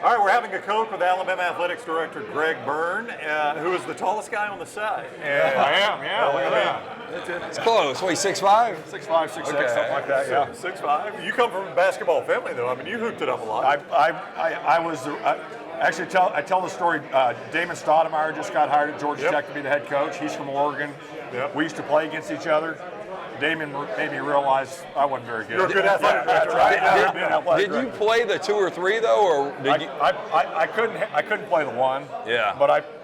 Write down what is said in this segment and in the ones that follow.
All right, we're having a Coke with Alabama Athletics Director Greg Byrne, who is the tallest guy on the side. And, I am, yeah, look at that. It's close. What, 6'5"? 6'5", 6'6", something like that, yeah. 6'5". You come from a basketball family, though. I mean, you hooped it up a lot. I tell the story. Damon Stoudemire just got hired at Georgia Tech to be the head coach. He's from Oregon. Yep. We used to play against each other. Damon made me realize I wasn't very good. You're a good athletic director, right? Did you play the 2 or 3 though, or did you? I couldn't play the 1. Yeah.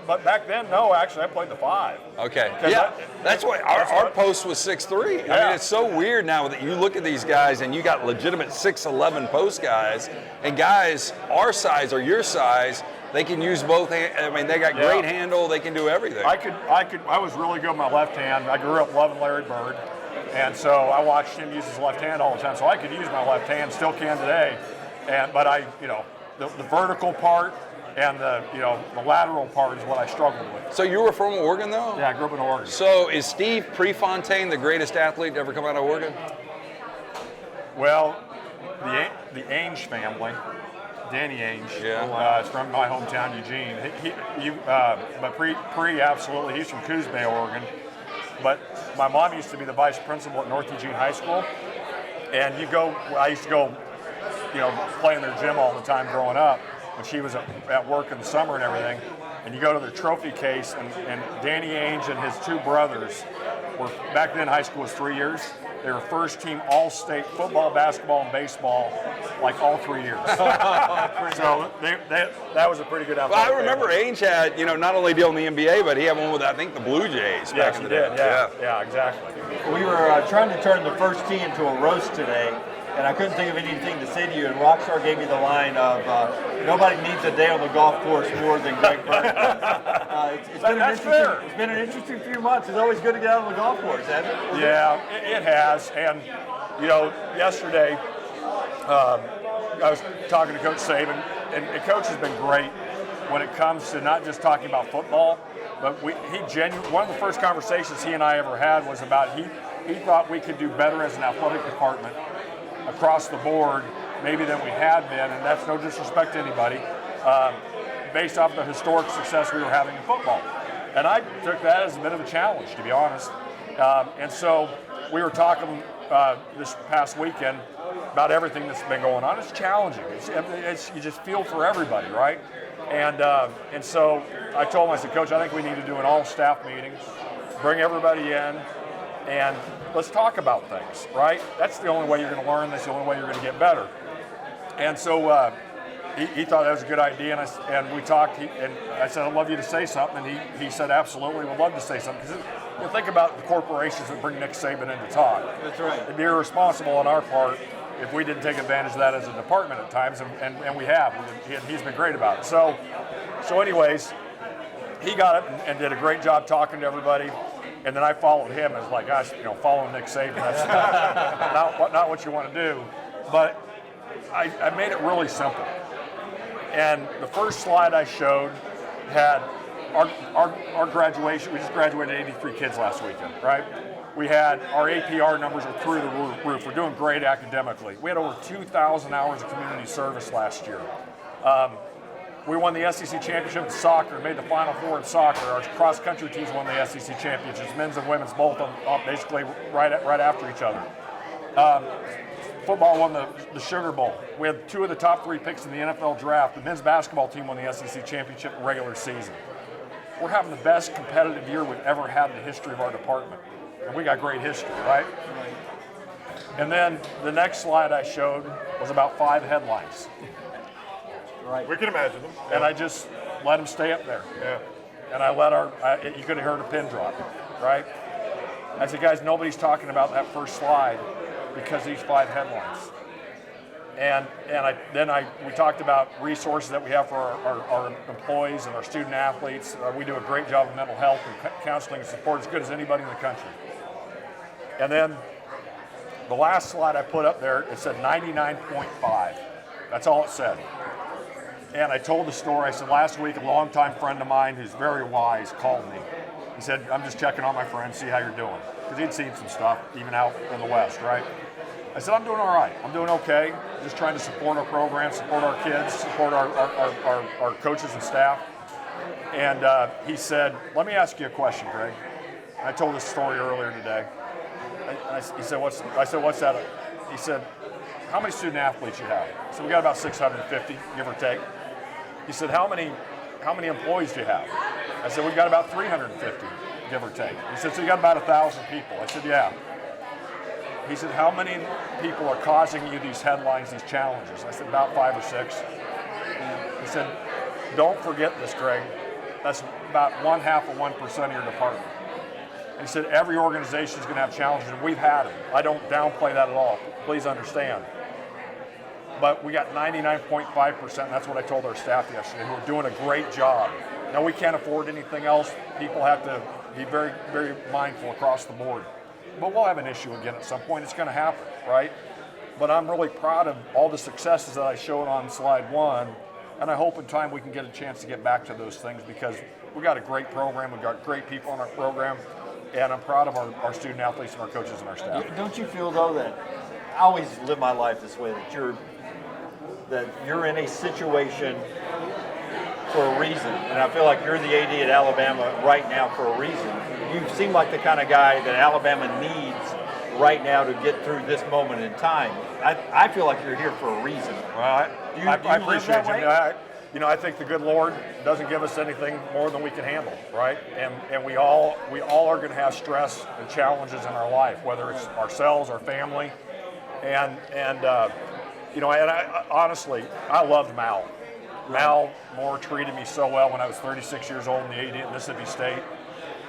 But back then, no, actually, I played the 5. Okay. Yeah. That's why our post was 6'3". Yeah. I mean, it's so weird now that you look at these guys and you got legitimate 6'11" post guys, and guys our size or your size. They can use both hands. I mean, they got great handle. They can do everything. I was really good with my left hand. I grew up loving Larry Bird, and so I watched him use his left hand all the time. So I could use my left hand, still can today. But the vertical part and the lateral part is what I struggled with. So you were from Oregon, though? Yeah, I grew up in Oregon. So is Steve Prefontaine the greatest athlete to ever come out of Oregon? Well, the Ainge family. Danny Ainge, is from my hometown, Eugene. But Pre, absolutely, he's from Coos Bay, Oregon. But my mom used to be the vice principal at North Eugene High School, and I used to go, play in their gym all the time growing up when she was at work in the summer and everything. And you go to the trophy case, and Danny Ainge and his 2 brothers were, back then high school was 3 years. They were first team all-state football, basketball, and baseball, like all 3 years. So that was a pretty good outfit. Well, I remember Ainge had, not only deal in the NBA, but he had one with, I think, the Blue Jays back in the day. Yeah, exactly. We were trying to turn the first tee into a roast today, and I couldn't think of anything to say to you, and Rockstar gave me the line of, nobody needs a day on the golf course more than Greg Byrne. It's been an interesting few months. It's always good to get out on the golf course, hasn't it? Yeah, it has. And, yesterday I was talking to Coach Saban, and Coach has been great when it comes to not just talking about football, but one of the first conversations he and I ever had was about he thought we could do better as an athletic department across the board maybe than we had been, and that's no disrespect to anybody, based off the historic success we were having in football. And I took that as a bit of a challenge, to be honest. And so we were talking this past weekend about everything that's been going on. It's challenging. You just feel for everybody, right? And so I told him, I said, Coach, I think we need to do an all-staff meeting, bring everybody in, and let's talk about things, right? That's the only way you're going to learn. That's the only way you're going to get better. And so he thought that was a good idea, and we talked, and I said, I'd love you to say something, and he said, absolutely, we'd love to say something. Because think about the corporations that bring Nick Saban in to talk. That's right. It'd be irresponsible on our part if we didn't take advantage of that as a department at times, and we have. He's been great about it. So anyways, he got up and did a great job talking to everybody. And then I followed him as like, gosh, following Nick Saban, that's not what you want to do. But I made it really simple. And the first slide I showed had our graduation. We just graduated 83 kids last weekend, right? We had our APR numbers are through the roof. We're doing great academically. We had over 2,000 hours of community service last year. We won the SEC championship in soccer, made the Final Four in soccer. Our cross-country teams won the SEC championships, men's and women's both basically right after each other. Football won the Sugar Bowl. We had 2 of the top 3 picks in the NFL draft. The men's basketball team won the SEC championship in regular season. We're having the best competitive year we've ever had in the history of our department. And we got great history, right? And then the next slide I showed was about 5 headlines. Right. We can imagine them. And I just let them stay up there. Yeah. And I let you could have heard a pin drop, right? I said, guys, nobody's talking about that first slide because these 5 headlines. And we talked about resources that we have for our employees and our student athletes. We do a great job of mental health and counseling and support as good as anybody in the country. And then the last slide I put up there, it said 99.5. That's all it said. And I told the story. I said, last week, a longtime friend of mine who's very wise called me. He said, I'm just checking on my friends, see how you're doing. Because he'd seen some stuff, even out in the West, right? I said, I'm doing all right. I'm doing okay. Just trying to support our program, support our kids, support our coaches and staff. And he said, let me ask you a question, Greg. I told this story earlier today. He said, I said, what's that? He said, how many student athletes you have? So we got about 650, give or take. He said, how many employees do you have? I said, we've got about 350, give or take. He said, so you got about 1,000 people. I said, yeah. He said, how many people are causing you these headlines, these challenges? I said, about 5 or 6. He said, don't forget this, Greg. That's about 0.5% of your department. And he said, every organization is going to have challenges, and we've had them. I don't downplay that at all. Please understand. But we got 99.5%, and that's what I told our staff yesterday, who are doing a great job. Now, we can't afford anything else. People have to be very, very mindful across the board. But we'll have an issue again at some point. It's going to happen, right? But I'm really proud of all the successes that I showed on slide 1, and I hope in time we can get a chance to get back to those things because we got a great program. We've got great people in our program, and I'm proud of our student athletes and our coaches and our staff. Don't you feel, though, that I always live my life this way, that you're in a situation for a reason, and I feel like you're the AD at Alabama right now for a reason. You seem like the kind of guy that Alabama needs right now to get through this moment in time. I feel like you're here for a reason. Well, I appreciate you. I think the good Lord doesn't give us anything more than we can handle, right? And we all are going to have stress and challenges in our life, whether it's ourselves, our family, and I honestly, I loved Mal. Mal Moore treated me so well when I was 36 years old in the AD at Mississippi State.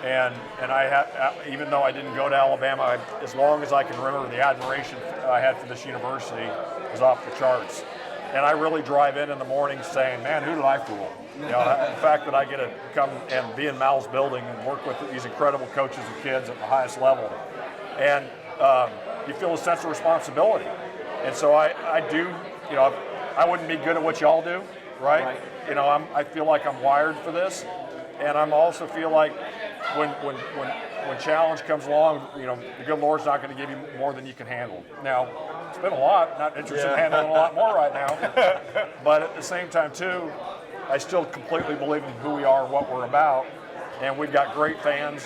And I had, even though I didn't go to Alabama, as long as I can remember, the admiration I had for this university was off the charts. And I really drive in the morning saying, man, who did I fool? You know, the fact that I get to come and be in Mal's building and work with these incredible coaches and kids at the highest level. And you feel a sense of responsibility. And so I do, I wouldn't be good at what y'all do, right? I feel like I'm wired for this. And I'm also feel like when challenge comes along, the good Lord's not going to give you more than you can handle. Now, it's been a lot, not interested in handling a lot more right now. But at the same time, too, I still completely believe in who we are, what we're about. And we've got great fans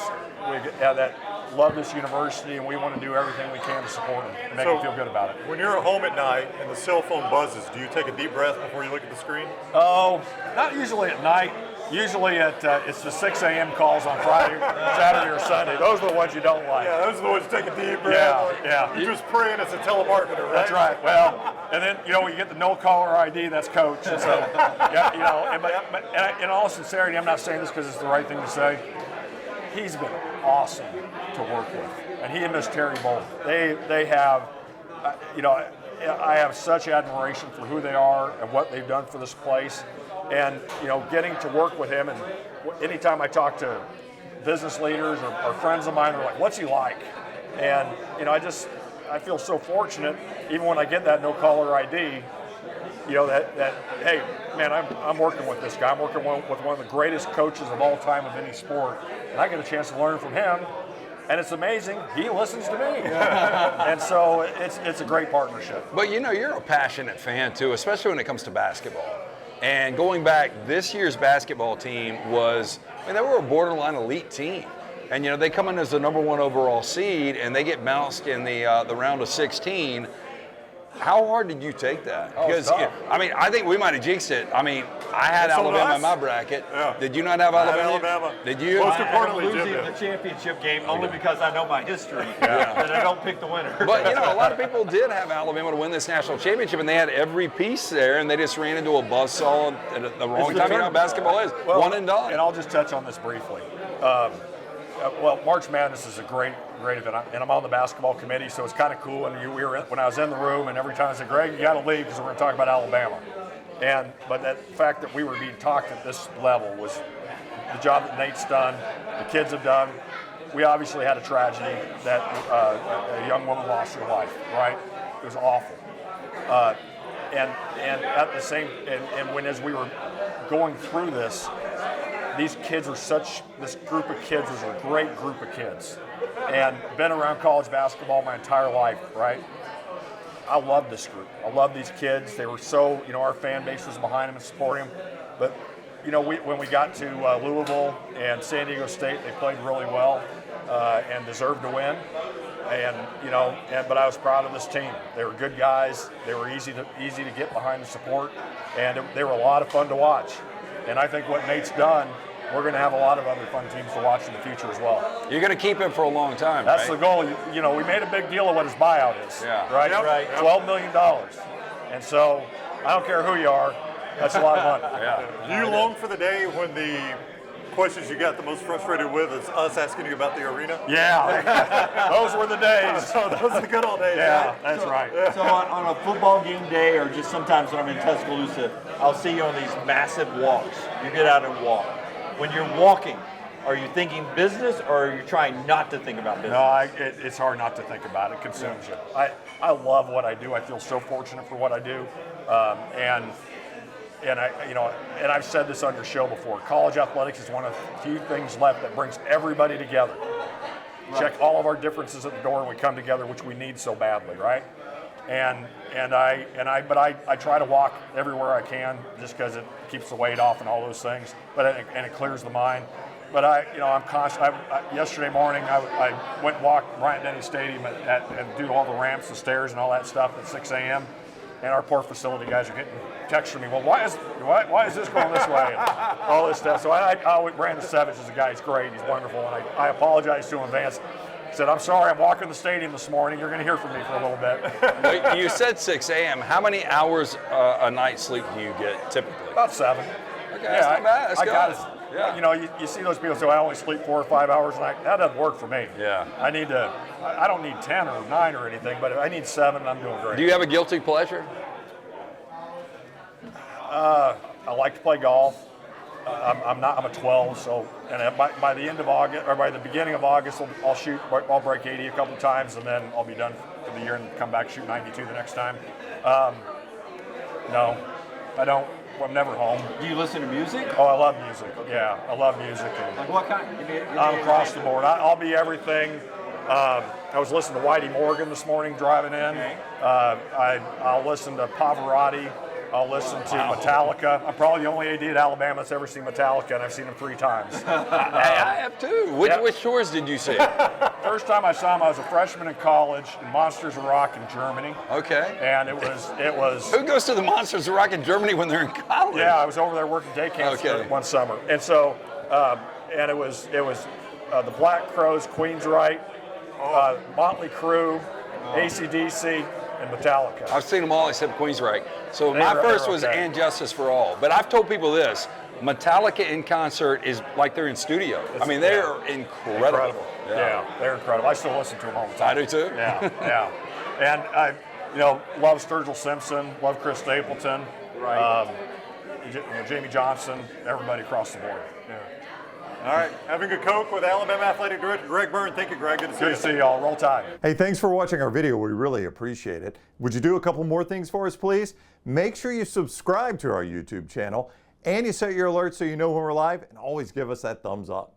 that love this university, and we want to do everything we can to support them and make them feel good about it. When you're at home at night and the cell phone buzzes, do you take a deep breath before you look at the screen? Oh, not usually at night. Usually it's the 6 a.m. calls on Friday, Saturday, or Sunday. Those are the ones you don't like. Yeah, those are the ones you take a deep breath. Yeah. You're just praying it's a telemarketer, right? That's right. Well, and then, when you get the no caller ID, that's coach. And so, but in all sincerity, I'm not saying this because it's the right thing to say. He's been awesome to work with. And he and Miss Terry both. They have, I have such admiration for who they are and what they've done for this place. And, getting to work with him, and anytime I talk to business leaders or friends of mine, they're like, what's he like? And, I feel so fortunate, even when I get that no caller ID, that hey, man, I'm working with this guy. I'm working with one of the greatest coaches of all time of any sport. And I get a chance to learn from him. And it's amazing, he listens to me. And so it's a great partnership. But you're a passionate fan too, especially when it comes to basketball. And going back, this year's basketball team they were a borderline elite team. And they come in as the number 1 overall seed, and they get bounced in the round of 16. How hard did you take that? Because I think we might have jinxed it. I had Alabama in my bracket. Yeah. Did you not have Alabama? Did you? Most importantly, losing the championship game only because I know my history. That I don't pick the winner. But a lot of people did have Alabama to win this national championship, and they had every piece there, and they just ran into a buzzsaw at the wrong time. You know how basketball is. Well, one and done. And I'll just touch on this briefly. March Madness is a great event, and I'm on the basketball committee, so it's kind of cool. And when I was in the room, and every time I said, "Greg, you got to leave because we're going to talk about Alabama." But that fact that we were being talked at this level was the job that Nate's done, the kids have done. We obviously had a tragedy that a young woman lost her life. Right? It was awful. And at the same, as we were going through this. These kids are this group of kids is a great group of kids. And been around college basketball my entire life, right? I love this group. I love these kids. They were so, our fan base was behind them and supporting them. But, when we got to Louisville and San Diego State, they played really well and deserved to win. And, but I was proud of this team. They were good guys. They were easy to get behind the support. And they were a lot of fun to watch. And I think what Nate's done, we're going to have a lot of other fun teams to watch in the future as well. You're going to keep him for a long time, That's right? the goal. We made a big deal of what his buyout is. Yeah. Right? Yep. Right. $12 million. And so I don't care who you are, that's a lot of money. Yeah. Do you long for the day when the questions you got the most frustrated with is us asking you about the arena? Yeah. Those were the days. So those are the good old days. Yeah, right? that's right. So on a football game day, or just sometimes when I'm in Tuscaloosa, I'll see you on these massive walks. You get out and walk. When you're walking, are you thinking business, or are you trying not to think about business? No, it's hard not to think about it. It consumes you. I love what I do. I feel so fortunate for what I do, and I've said this on your show before. College athletics is one of the few things left that brings everybody together. Right. Check all of our differences at the door, and we come together, which we need so badly, right? But I try to walk everywhere I can, just because it keeps the weight off and all those things. And it clears the mind. But I'm conscious. Yesterday morning, I went and walked Bryant-Denny Stadium and do all the ramps, the stairs, and all that stuff at 6 a.m. And our poor facility guys are getting texting me. Well, why is this going this way? And all this stuff. So Brandon Savage is a guy. He's great. He's wonderful. And I apologize to him in advance. I said, I'm sorry, I'm walking the stadium this morning. You're going to hear from me for a little bit. Well, you said 6 a.m. How many hours a night sleep do you get typically? About 7. Okay, that's not bad. That's I good. got it. Yeah. You see those people say, I only sleep 4 or 5 hours a night. That doesn't work for me. Yeah. I don't need 10 or 9 or anything, but I need 7, and I'm doing great. Do you have a guilty pleasure? I like to play golf. I'm a 12, so by the end of August, or by the beginning of August, I'll break 80 a couple of times, and then I'll be done for the year and come back shoot 92 the next time. No, I don't. I'm never home. Do you listen to music? Oh, I love music. Yeah, I love music. Like what kind? Give me I'm across the board. I'll be everything. I was listening to Whitey Morgan this morning driving in. Okay. I'll listen to Pavarotti. I'll listen to Metallica. I'm probably the only AD at Alabama that's ever seen Metallica, and I've seen them 3 times. I have too. Which tours did you see? First time I saw them, I was a freshman in college in Monsters of Rock in Germany. Okay. And it was. Who goes to the Monsters of Rock in Germany when they're in college? Yeah, I was over there working day camps one summer, and so and it was the Black Crowes, Queensryche, Motley Crue, AC/DC, and Metallica. I've seen them all except Queensryche. So They my were first was okay. And Justice for All. But I've told people this, Metallica in concert is like they're in studio. They're incredible. Yeah, they're incredible. I still listen to them all the time. I do too. Yeah. And I, love Sturgill Simpson, love Chris Stapleton, Right. Jamie Johnson, everybody across the board. Yeah. All right. Having a Coke with Alabama Athletic Director Greg Byrne. Thank you, Greg. Good to see you. Good to see y'all. Roll Tide. Hey, thanks for watching our video. We really appreciate it. Would you do a couple more things for us, please? Make sure you subscribe to our YouTube channel and you set your alerts so you know when we're live, and always give us that thumbs up.